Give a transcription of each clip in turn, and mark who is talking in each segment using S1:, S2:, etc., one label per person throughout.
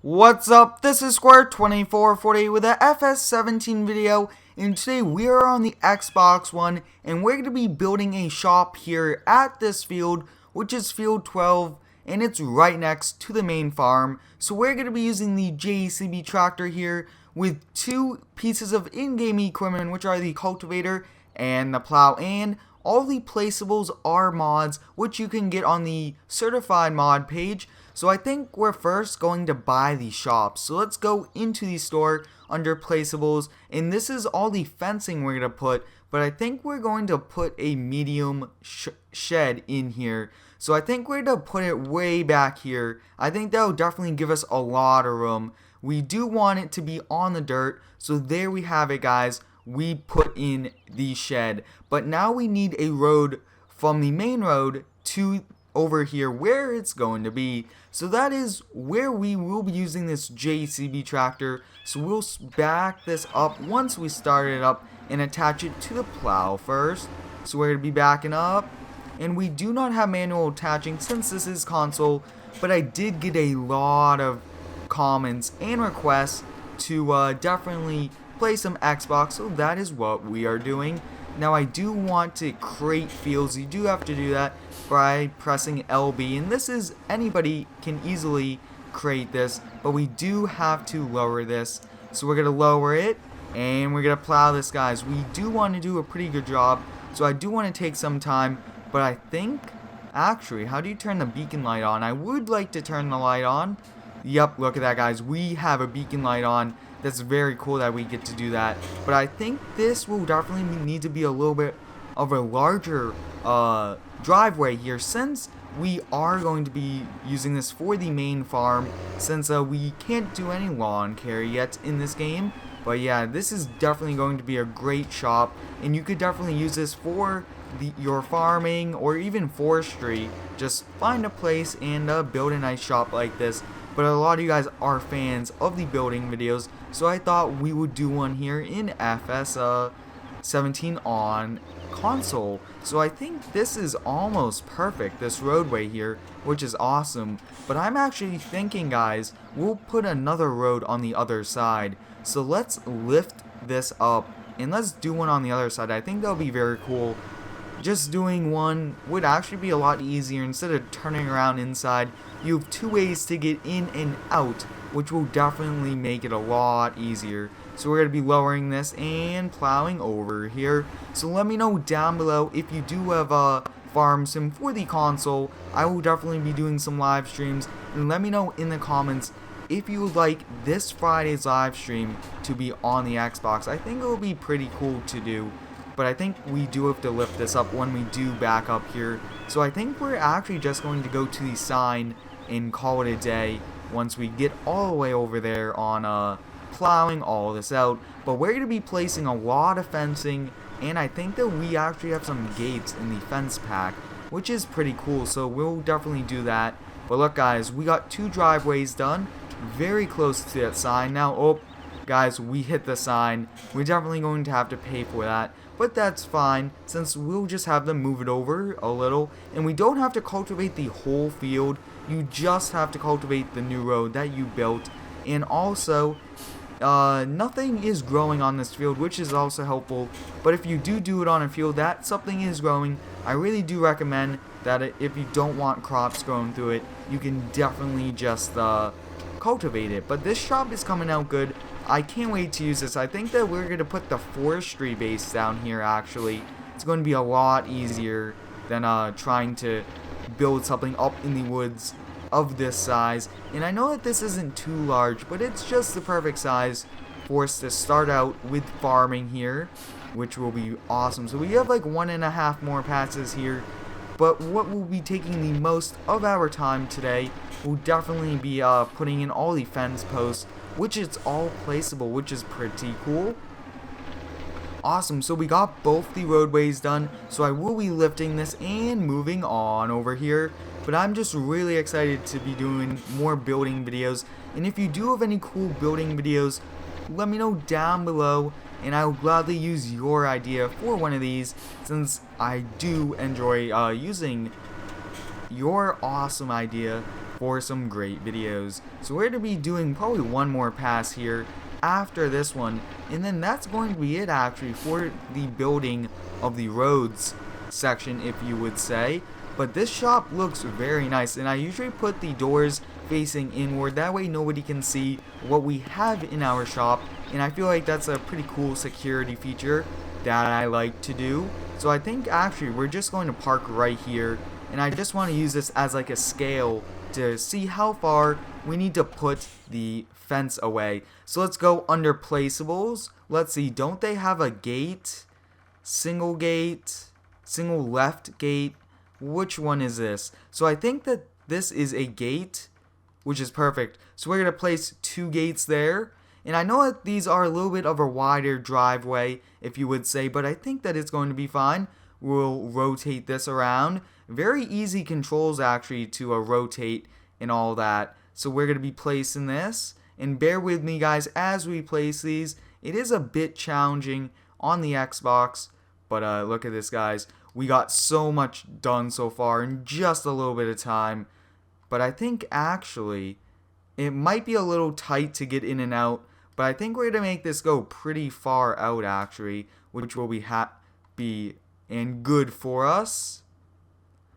S1: What's up? This is Square2440 with a FS17 video, and today we are on the Xbox One, and we're going to be building a shop here at this field, which is field 12, and it's right next to the main farm. So we're going to be using the JCB tractor here with two pieces of in-game equipment, which are the cultivator and the plow, and all the placeables are mods, which you can get on the certified mod page. So I think we're first going to buy the shop. So let's go into the store under placeables, and this is all the fencing we're going to put, but I think we're going to put a medium shed in here. So I think we're going to put it way back here. I think that will definitely give us a lot of room. We do want it to be on the dirt, so there we have it, guys. We put in the shed, but now we need a road from the main road to over here where it's going to be. So that is where we will be using this JCB tractor. So we'll back this up once we start it up and attach it to the plow first. So we're going to be backing up, and we do not have manual attaching since this is console, but I did get a lot of comments and requests to definitely play some Xbox, so that is what we are doing. Now I do want to create fields. You do have to do that by pressing LB, and this is, anybody can easily create this, but we do have to lower this. So we're going to lower it, and we're going to plow this, guys. We do want to do a pretty good job, so I do want to take some time, but I think, actually, how do you turn the beacon light on? I would like to turn the light on. Yep, look at that, guys. We have a beacon light on. That's very cool that we get to do that. But I think this will definitely need to be a little bit of a larger driveway here, since we are going to be using this for the main farm, since we can't do any lawn care yet in this game. But yeah, this is definitely going to be a great shop, and you could definitely use this for your farming or even forestry. Just find a place and build a nice shop like this. But a lot of you guys are fans of the building videos, so I thought we would do one here in FS17 on console. So I think this is almost perfect, this roadway here, which is awesome. But I'm actually thinking, guys, we'll put another road on the other side. So let's lift this up, and let's do one on the other side. I think that'll be very cool. Just doing one would actually be a lot easier. Instead of turning around inside, you have two ways to get in and out, which will definitely make it a lot easier. So we're going to be lowering this and plowing over here. So let me know down below if you do have a farm sim for the console. I will definitely be doing some live streams, and let me know in the comments if you would like this Friday's live stream to be on the Xbox. I think it will be pretty cool to do. But I think we do have to lift this up when we do back up here. So I think we're actually just going to go to the sign and call it a day once we get all the way over there on plowing all this out. But we're going to be placing a lot of fencing, and I think that we actually have some gates in the fence pack, which is pretty cool. So we'll definitely do that. But look, guys, we got two driveways done, very close to that sign. Now, oh, guys, we hit the sign. We're definitely going to have to pay for that, but that's fine, since we'll just have them move it over a little, and we don't have to cultivate the whole field. You just have to cultivate the new road that you built. And also, nothing is growing on this field, which is also helpful. But if you do it on a field that something is growing, I really do recommend that if you don't want crops growing through it, you can definitely just cultivate it. But this shop is coming out good. I can't wait to use this. I think that we're going to put the forestry base down here, actually. It's going to be a lot easier than trying to build something up in the woods of this size. And I know that this isn't too large, but it's just the perfect size for us to start out with farming here, which will be awesome. So we have like 1.5 more passes here. But what will be taking the most of our time today will definitely be putting in all the fence posts, which is all placeable, which is pretty cool. Awesome, so we got both the roadways done, so I will be lifting this and moving on over here. But I'm just really excited to be doing more building videos, and if you do have any cool building videos, let me know down below, and I will gladly use your idea for one of these, since I do enjoy using your awesome idea for some great videos. So we're going to be doing probably one more pass here after this one, and then that's going to be it actually for the building of the roads section, if you would say. But this shop looks very nice, and I usually put the doors facing inward, that way nobody can see what we have in our shop, and I feel like that's a pretty cool security feature that I like to do. So I think actually we're just going to park right here, and I just want to use this as like a scale to see how far we need to put the fence away. So let's go under placeables. Let's see, don't they have a gate? Single left gate? Which one is this? So I think that this is a gate, which is perfect. So we're going to place 2 gates there. And I know that these are a little bit of a wider driveway, if you would say, but I think that it's going to be fine. We'll rotate this around. Very easy controls actually to rotate and all that. So we're going to be placing this. And bear with me guys as we place these. It is a bit challenging on the Xbox, but look at this guys. We got so much done so far in just a little bit of time. But I think actually it might be a little tight to get in and out. But I think we're going to make this go pretty far out actually, which will be happy and good for us.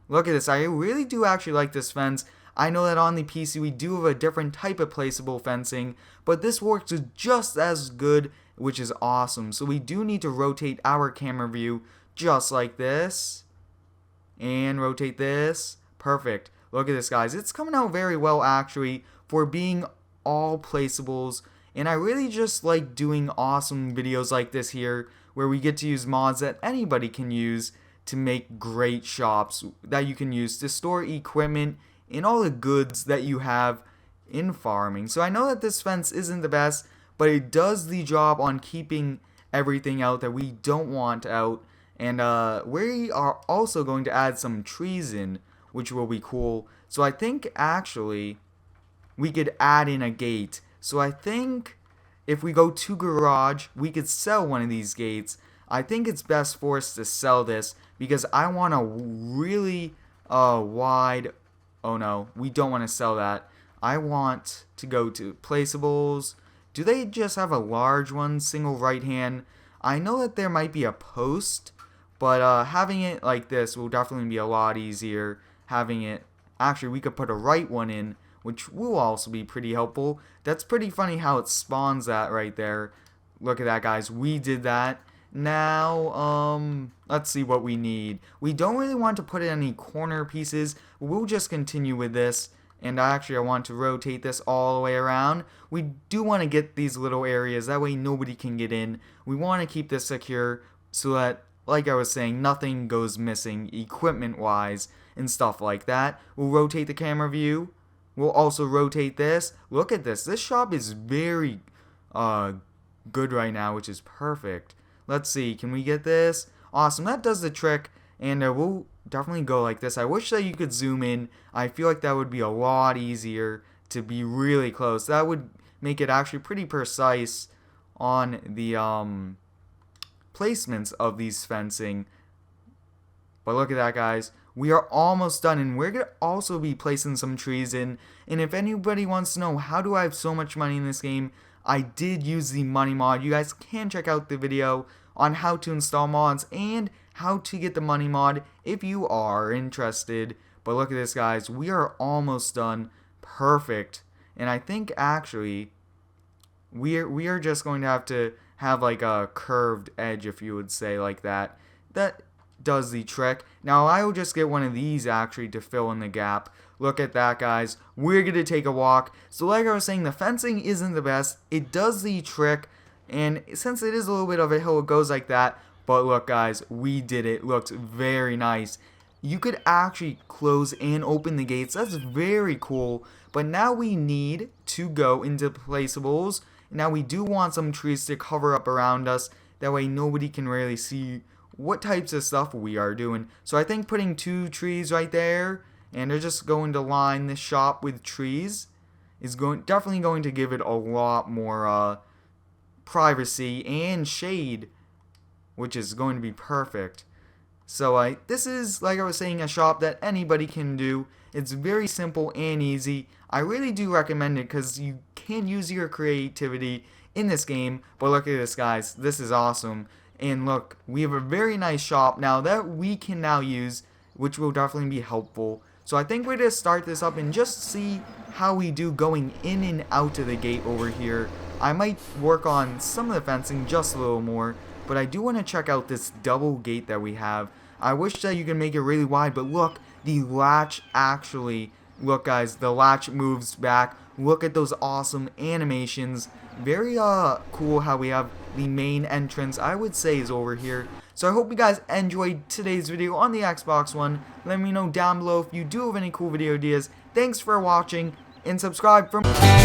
S1: Look at this. I really do actually like this fence. I know that on the PC we do have a different type of placeable fencing, but this works just as good, which is awesome. So we do need to rotate our camera view just like this. And rotate this. Perfect. Look at this guys. It's coming out very well actually for being all placeables. And I really just like doing awesome videos like this here, where we get to use mods that anybody can use to make great shops that you can use to store equipment and all the goods that you have in farming. So I know that this fence isn't the best, but it does the job on keeping everything out that we don't want out. And we are also going to add some trees in, which will be cool. So I think actually we could add in a gate. So I think if we go to garage, we could sell one of these gates. I think it's best for us to sell this because I want a really wide... Oh no, we don't want to sell that. I want to go to placeables. Do they just have a large one, single right hand? I know that there might be a post, but having it like this will definitely be a lot easier. Having it... Actually, we could put a right one in, which will also be pretty helpful. That's pretty funny how it spawns that right there. Look at that, guys. We did that. Now, let's see what we need. We don't really want to put in any corner pieces. We'll just continue with this. And actually, I want to rotate this all the way around. We do want to get these little areas. That way, nobody can get in. We want to keep this secure so that, like I was saying, nothing goes missing equipment-wise and stuff like that. We'll rotate the camera view. We'll also rotate this. Look at this. This shop is very good right now, which is perfect. Let's see. Can we get this? Awesome. That does the trick. And we'll definitely go like this. I wish that you could zoom in. I feel like that would be a lot easier to be really close. That would make it actually pretty precise on the placements of these fencing. But look at that, guys. We are almost done, and we're going to also be placing some trees in. And if anybody wants to know how do I have so much money in this game, I did use the money mod. You guys can check out the video on how to install mods and how to get the money mod if you are interested. But look at this, guys. We are almost done. Perfect. And I think actually we are just going to have like a curved edge, if you would say, like that. That does the trick. Now I will just get one of these actually to fill in the gap. Look at that, guys. We're going to take a walk. So like I was saying, the fencing isn't the best. It does the trick. And since it is a little bit of a hill, it goes like that. But look, guys, we did it. Looks very nice. You could actually close and open the gates. That's very cool. But now we need to go into placeables. Now we do want some trees to cover up around us. That way nobody can really see what types of stuff we are doing. So I think putting 2 trees right there, and they're just going to line this shop with trees, is definitely going to give it a lot more privacy and shade, which is going to be perfect. So this is, like I was saying, a shop that anybody can do. It's very simple and easy. I really do recommend it because you can use your creativity in this game. But look at this, guys. This is awesome. And look, we have a very nice shop now that we can now use, which will definitely be helpful. So I think we're going to start this up and just see how we do going in and out of the gate over here. I might work on some of the fencing just a little more, but I do want to check out this double gate that we have. I wish that you can make it really wide, but look, the latch actually, look guys, the latch moves back. Look at those awesome animations. Very cool how we have the main entrance, I would say, is over here. So I hope you guys enjoyed today's video on the Xbox One. Let me know down below if you do have any cool video ideas. Thanks for watching, and subscribe for more.